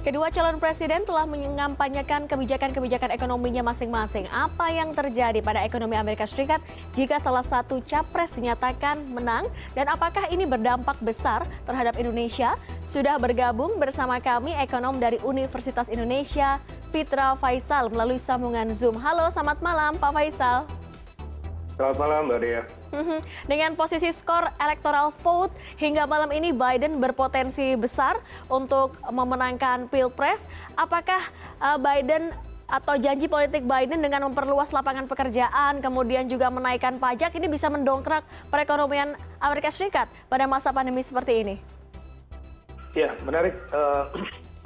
Kedua calon presiden telah mengampanyekan kebijakan-kebijakan ekonominya masing-masing. Apa yang terjadi pada ekonomi Amerika Serikat jika salah satu capres dinyatakan menang? Dan apakah ini berdampak besar terhadap Indonesia? Sudah bergabung bersama kami ekonom dari Universitas Indonesia, Fitra Faisal melalui sambungan Zoom. Halo, selamat malam Pak Faisal. Selamat malam, Mbak Dea. Dengan posisi skor electoral vote hingga malam ini Biden berpotensi besar untuk memenangkan Pilpres. Apakah Biden atau janji politik Biden dengan memperluas lapangan pekerjaan, kemudian juga menaikkan pajak ini bisa mendongkrak perekonomian Amerika Serikat pada masa pandemi seperti ini? Ya, menarik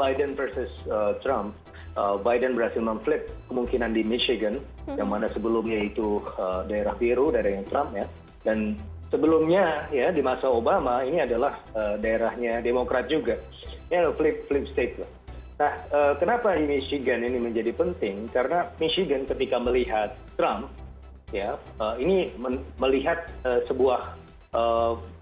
Biden versus Trump. Biden berhasil memflip kemungkinan di Michigan, yang mana sebelumnya itu daerah biru, daerah yang Trump ya. Dan sebelumnya ya di masa Obama ini adalah daerahnya Demokrat juga. Ya flip state lah. Nah, kenapa di Michigan ini menjadi penting? Karena Michigan ketika melihat Trump, ya ini melihat sebuah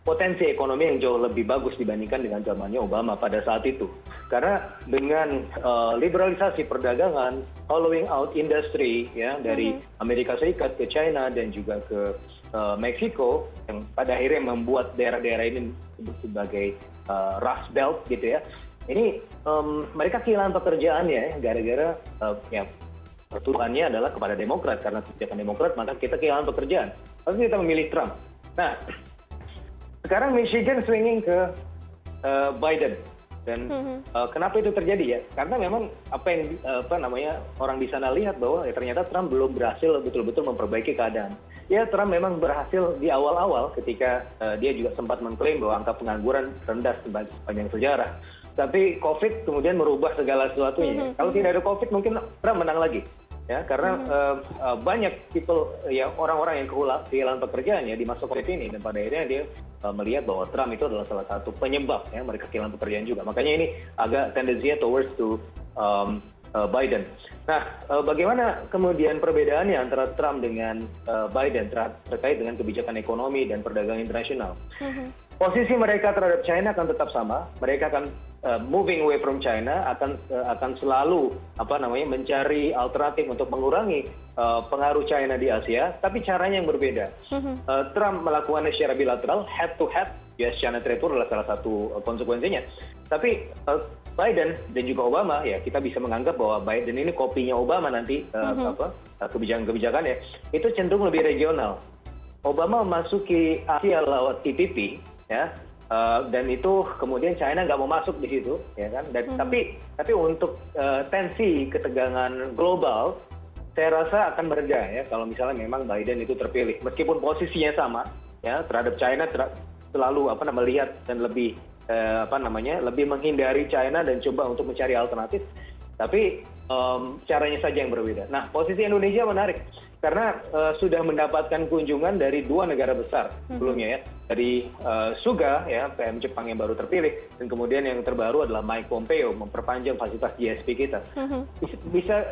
potensi ekonomi yang jauh lebih bagus dibandingkan dengan zamannya Obama pada saat itu. Karena dengan liberalisasi perdagangan, hollowing out industri ya dari Amerika Serikat ke China dan juga ke Meksiko, yang pada akhirnya membuat daerah-daerah ini disebut sebagai Rust Belt gitu ya. Ini mereka kehilangan pekerjaannya ya, gara-gara ya pertumbuhannya adalah kepada Demokrat, karena kebijakan Demokrat maka kita kehilangan pekerjaan. Lalu kita memilih Trump. Nah, sekarang Michigan swinging ke Biden. Dan kenapa itu terjadi ya? Karena memang orang di sana lihat bahwa ya, ternyata Trump belum berhasil betul-betul memperbaiki keadaan. Ya, Trump memang berhasil di awal-awal ketika dia juga sempat mengklaim bahwa angka pengangguran rendah sepanjang sejarah. Tapi COVID kemudian merubah segala sesuatunya. Kalau tidak ada COVID mungkin Trump menang lagi. Ya, karena banyak orang-orang yang kehilangan pekerjaannya di masa COVID ini, dan pada akhirnya dia melihat bahwa Trump itu adalah salah satu penyebab ya mereka kehilangan pekerjaan juga. Makanya ini agak tendensinya towards to Biden. Nah, bagaimana kemudian perbedaannya antara Trump dengan Biden terkait dengan kebijakan ekonomi dan perdagangan internasional? Posisi mereka terhadap China akan tetap sama. Mereka akan moving away from China, akan selalu mencari alternatif untuk mengurangi pengaruh China di Asia, tapi caranya yang berbeda. Trump melakukannya secara bilateral, head to head, US-China trade war adalah salah satu konsekuensinya. Tapi Biden dan juga Obama, ya kita bisa menganggap bahwa Biden ini kopinya Obama nanti, kebijakan-kebijakannya itu cenderung lebih regional. Obama memasuki Asia lewat TPP, ya. Dan itu kemudian China nggak mau masuk di situ, ya kan? Tapi untuk tensi ketegangan global, saya rasa akan mereda ya kalau misalnya memang Biden itu terpilih, meskipun posisinya sama, ya terhadap China selalu melihat dan lebih lebih menghindari China dan coba untuk mencari alternatif. Tapi caranya saja yang berbeda. Nah, posisi Indonesia menarik karena sudah mendapatkan kunjungan dari dua negara besar sebelumnya ya, dari Suga ya, PM Jepang yang baru terpilih, dan kemudian yang terbaru adalah Mike Pompeo memperpanjang fasilitas GSP kita.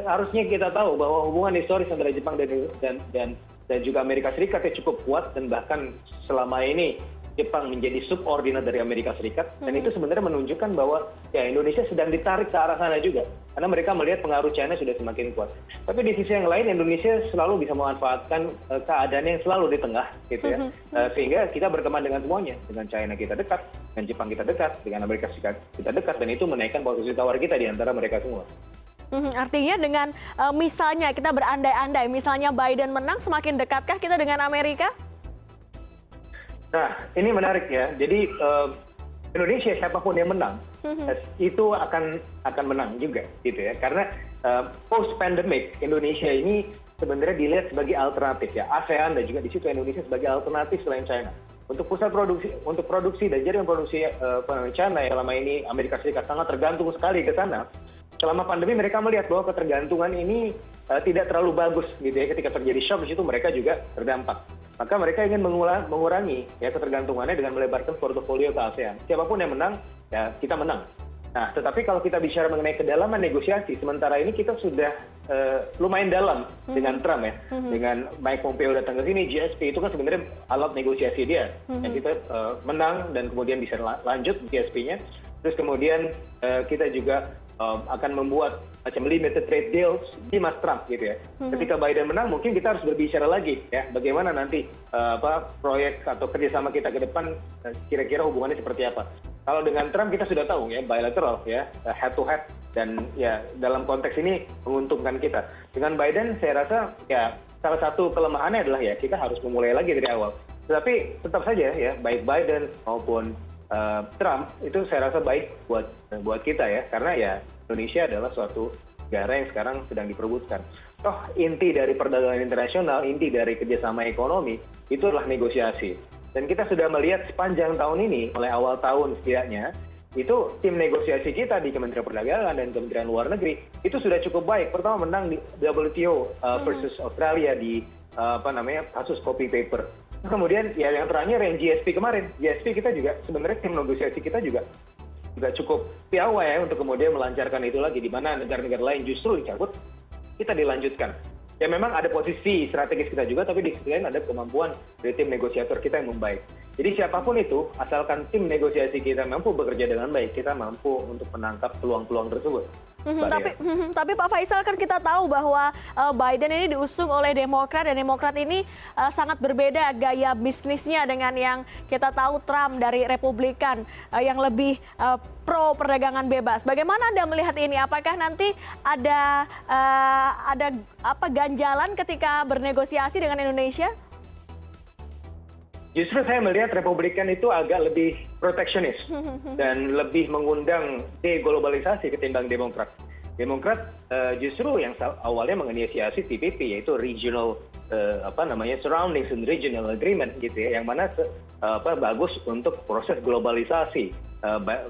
Harusnya kita tahu bahwa hubungan historis antara Jepang dan juga Amerika Serikat ya cukup kuat, dan bahkan selama ini Jepang menjadi subordinat dari Amerika Serikat, dan itu sebenarnya menunjukkan bahwa ya Indonesia sedang ditarik ke arah sana juga, karena mereka melihat pengaruh China sudah semakin kuat. Tapi di sisi yang lain Indonesia selalu bisa memanfaatkan keadaan yang selalu di tengah, gitu ya, sehingga kita berteman dengan semuanya. Dengan China kita dekat, dengan Jepang kita dekat, dengan Amerika Serikat kita dekat, dan itu menaikkan posisi tawar kita di antara mereka semua. Artinya dengan misalnya kita berandai-andai, misalnya Biden menang, semakin dekatkah kita dengan Amerika? Nah, ini menarik ya. Jadi Indonesia siapapun yang menang itu akan menang juga, gitu ya. Karena post pandemic Indonesia ini sebenarnya dilihat sebagai alternatif ya. ASEAN dan juga di situ Indonesia sebagai alternatif selain China. Untuk pusat produksi dan jaringan produksi China yang selama ini Amerika Serikat sangat tergantung sekali ke sana. Selama pandemi mereka melihat bahwa ketergantungan ini tidak terlalu bagus, gitu ya. Ketika terjadi shock di situ mereka juga terdampak. Maka mereka ingin mengurangi ya ketergantungannya dengan melebarkan portofolio ke ASEAN. Siapapun yang menang, ya kita menang. Nah, tetapi kalau kita bicara mengenai kedalaman negosiasi, sementara ini kita sudah lumayan dalam dengan Trump ya. Dengan Mike Pompeo datang ke sini, GSP itu kan sebenarnya alat negosiasi dia. Yang kita menang dan kemudian bisa lanjut GSP-nya. Terus kemudian kita juga akan membuat macam limited trade deals di Mas Trump gitu ya. Ketika Biden menang mungkin kita harus berbicara lagi ya bagaimana nanti proyek atau kerjasama kita ke depan kira-kira hubungannya seperti apa. Kalau dengan Trump kita sudah tahu ya bilateral ya head to head dan ya dalam konteks ini menguntungkan kita. Dengan Biden saya rasa ya salah satu kelemahannya adalah ya kita harus memulai lagi dari awal. Tetapi tetap saja ya baik Biden maupun Trump itu saya rasa baik buat kita ya karena ya Indonesia adalah suatu negara yang sekarang sedang diperebutkan. Toh inti dari perdagangan internasional, inti dari kerjasama ekonomi itu adalah negosiasi. Dan kita sudah melihat sepanjang tahun ini, mulai awal tahun setidaknya, itu tim negosiasi kita di Kementerian Perdagangan dan Kementerian Luar Negeri itu sudah cukup baik. Pertama menang di WTO versus Australia di kasus copy paper. Kemudian ya yang terakhir yang GSP kemarin, GSP kita juga sebenarnya tim negosiasi kita juga cukup piawai ya untuk kemudian melancarkan itu lagi di mana negara-negara lain justru dicabut, kita dilanjutkan. Ya memang ada posisi strategis kita juga, tapi di sisi lain ada kemampuan dari tim negosiator kita yang membaik. Jadi siapapun itu, asalkan tim negosiasi kita mampu bekerja dengan baik, kita mampu untuk menangkap peluang-peluang tersebut. Tapi Pak Faisal kan kita tahu bahwa Biden ini diusung oleh Demokrat dan Demokrat ini sangat berbeda gaya bisnisnya dengan yang kita tahu Trump dari Republikan yang lebih pro perdagangan bebas. Bagaimana Anda melihat ini? Apakah nanti ada ganjalan ketika bernegosiasi dengan Indonesia? Justru saya melihat Republikan itu agak lebih proteksionis dan lebih mengundang deglobalisasi ketimbang Demokrat. Demokrat justru yang awalnya menginisiasi TPP yaitu regional surroundings and regional agreement gitu ya, yang mana bagus untuk proses globalisasi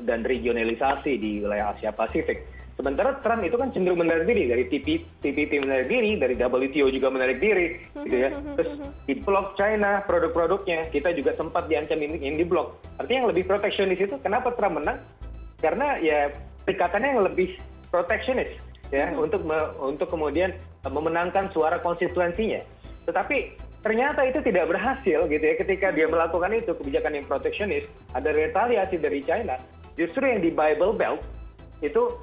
dan regionalisasi di wilayah Asia Pasifik. Sementara Trump itu kan cenderung menarik diri dari TPP menarik diri, dari WTO juga menarik diri, gitu ya. Terus di blok China produk-produknya kita juga sempat diancam ini di blok. Artinya yang lebih proteksionis itu kenapa Trump menang? Karena ya perikatannya yang lebih proteksionis ya untuk kemudian memenangkan suara konstituensinya. Tetapi ternyata itu tidak berhasil gitu ya ketika dia melakukan itu kebijakan yang proteksionis, ada retaliasi dari China. Justru yang di Bible Belt itu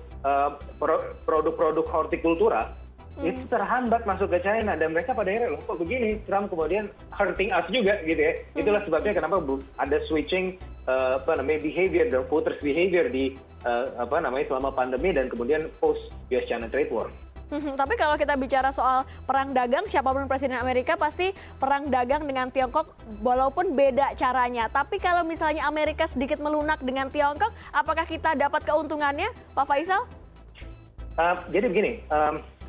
produk-produk hortikultura itu terhambat masuk ke China dan mereka pada akhirnya loh kok begini, Trump kemudian hurting us juga gitu ya. Itulah sebabnya kenapa ada switching behavior, the voters behavior di selama pandemi dan kemudian post US China trade war. Tapi kalau kita bicara soal perang dagang, siapapun presiden Amerika pasti perang dagang dengan Tiongkok walaupun beda caranya. Tapi kalau misalnya Amerika sedikit melunak dengan Tiongkok, apakah kita dapat keuntungannya, Pak Faisal? Jadi begini,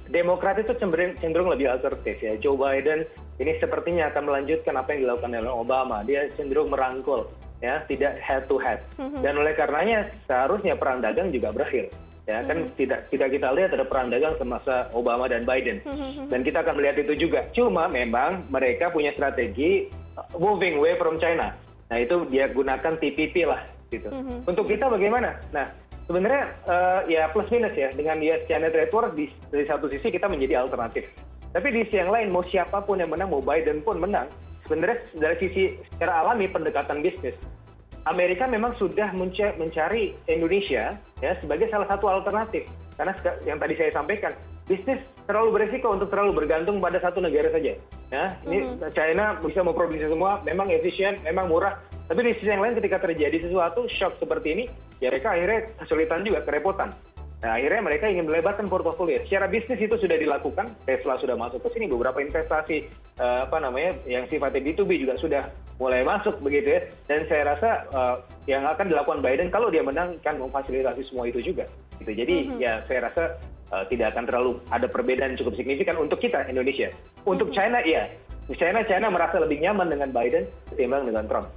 Demokrat itu cenderung lebih asertif ya. Joe Biden ini sepertinya akan melanjutkan apa yang dilakukan oleh Obama. Dia cenderung merangkul, ya, tidak head to head. Dan oleh karenanya seharusnya perang dagang juga berakhir. Ya kan tidak kita lihat ada perang dagang semasa Obama dan Biden dan kita akan melihat itu juga. Cuma memang mereka punya strategi moving away from China. Nah itu dia gunakan TPP lah gitu. Untuk kita bagaimana? Nah sebenarnya ya plus minus ya dengan US China trade war dari satu sisi kita menjadi alternatif. Tapi di sisi yang lain mau siapapun yang menang, mau Biden pun menang, sebenarnya dari sisi secara alami pendekatan bisnis. Amerika memang sudah mencari Indonesia ya sebagai salah satu alternatif karena yang tadi saya sampaikan bisnis terlalu beresiko untuk terlalu bergantung pada satu negara saja. Ya, ini China bisa memproduksi semua, memang efisien, memang murah. Tapi di sisi yang lain ketika terjadi sesuatu shock seperti ini, ya mereka akhirnya kesulitan juga, kerepotan. Nah, akhirnya mereka ingin melebarkan portofolio. Secara bisnis itu sudah dilakukan. Tesla sudah masuk ke sini, beberapa investasi yang sifatnya B2B juga sudah mulai masuk begitu ya. Dan saya rasa yang akan dilakukan Biden kalau dia menang kan memfasilitasi semua itu juga. Gitu. Jadi ya saya rasa tidak akan terlalu ada perbedaan cukup signifikan untuk kita Indonesia. Untuk China iya. China merasa lebih nyaman dengan Biden ketimbang dengan Trump.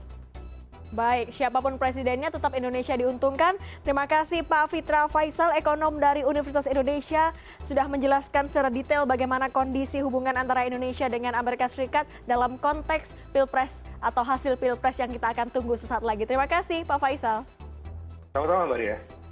Baik, siapapun presidennya tetap Indonesia diuntungkan. Terima kasih Pak Fitra Faisal, ekonom dari Universitas Indonesia, sudah menjelaskan secara detail bagaimana kondisi hubungan antara Indonesia dengan Amerika Serikat dalam konteks Pilpres atau hasil Pilpres yang kita akan tunggu sesaat lagi. Terima kasih Pak Faisal. Sama-sama Mbak Ria.